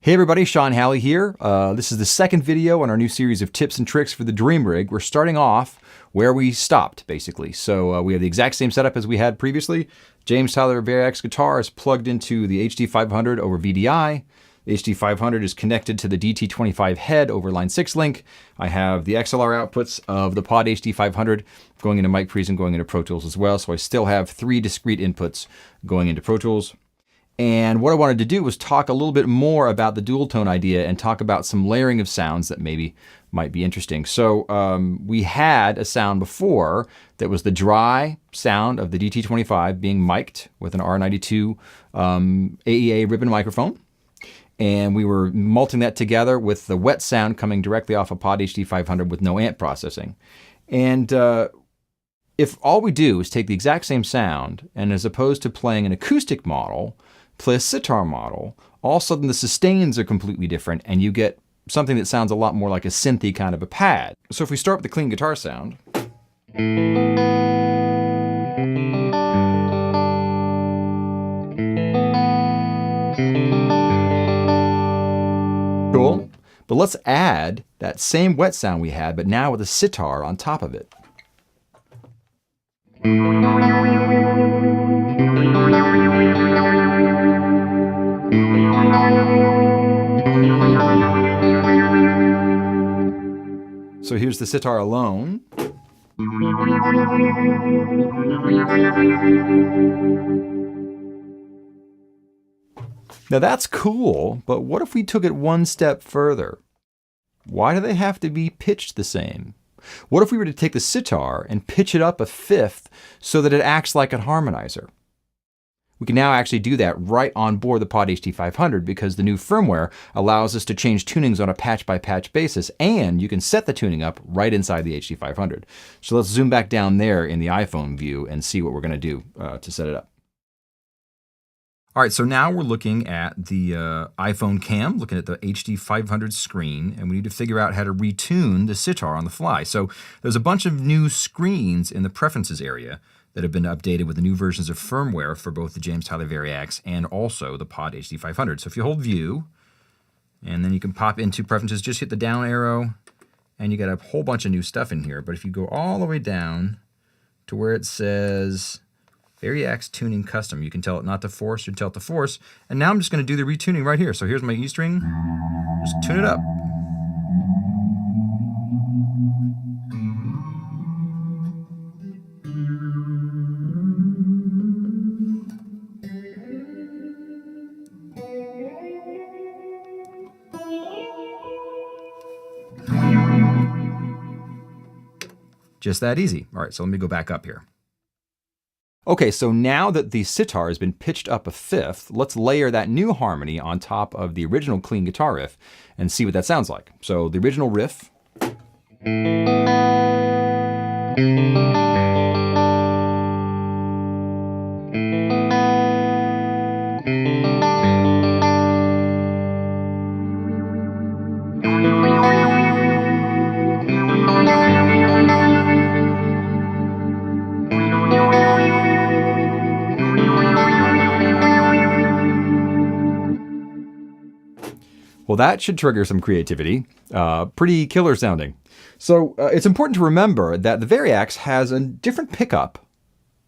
Hey everybody, Sean Halley here. This is the second video on our new series of tips and tricks for the Dream Rig. We're starting off where we stopped, basically. So we have the exact same setup as we had previously. Tyler Variax guitar is plugged into the HD500 over VDI. The HD500 is connected to the DT25 head over Line 6 link. I have the XLR outputs of the POD HD500 going into Mic Pre's and going into Pro Tools as well. So I still have 3 discrete inputs going into Pro Tools. And what I wanted to do was talk a little bit more about the dual tone idea and talk about some layering of sounds that maybe might be interesting. So we had a sound before that was the dry sound of the DT25 being mic'd with an R92 AEA ribbon microphone. And we were multing that together with the wet sound coming directly off a POD HD500 with no amp processing. And if all we do is take the exact same sound, and as opposed to playing an acoustic model, play a sitar model, all of a sudden the sustains are completely different and you get something that sounds a lot more like a synthy kind of a pad. So if we start with the clean guitar sound, cool. But let's add that same wet sound we had, but now with a sitar on top of it. So here's the sitar alone. Now that's cool, but what if we took it one step further? Why do they have to be pitched the same? What if we were to take the sitar and pitch it up a fifth so that it acts like a harmonizer? We can now actually do that right on board the POD HD500 because the new firmware allows us to change tunings on a patch-by-patch basis, and you can set the tuning up right inside the HD500. So let's zoom back down there in the iPhone view and see what we're going to do to set it up. All right, so now we're looking at the iPhone cam, looking at the HD500 screen, and we need to figure out how to retune the sitar on the fly. So there's a bunch of new screens in the preferences area that have been updated with the new versions of firmware for both the Tyler Variax and also the POD HD500. So if you hold view, and then you can pop into preferences, just hit the down arrow, and you got a whole bunch of new stuff in here. But if you go all the way down to where it says Variax Tuning Custom, you can tell it not to force or tell it to force. And now I'm just going to do the retuning right here. So here's my E string, just tune it up. Just that easy. All right, so let me go back up here. Okay, so now that the sitar has been pitched up a fifth, let's layer that new harmony on top of the original clean guitar riff and see what that sounds like. So the original riff. Well, that should trigger some creativity. Pretty killer sounding. So it's important to remember that the Variax has a different pickup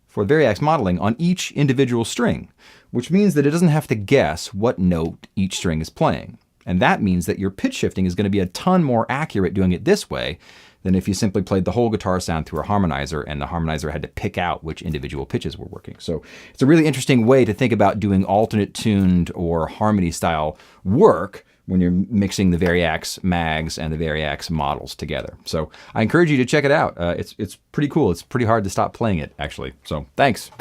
for Variax modeling on each individual string, which means that it doesn't have to guess what note each string is playing. And that means that your pitch shifting is going to be a ton more accurate doing it this way than if you simply played the whole guitar sound through a harmonizer and the harmonizer had to pick out which individual pitches were working. So it's a really interesting way to think about doing alternate tuned or harmony style work when you're mixing the Variax mags and the Variax models together. So I encourage you to check it out. It's pretty cool. It's pretty hard to stop playing it, actually. So thanks.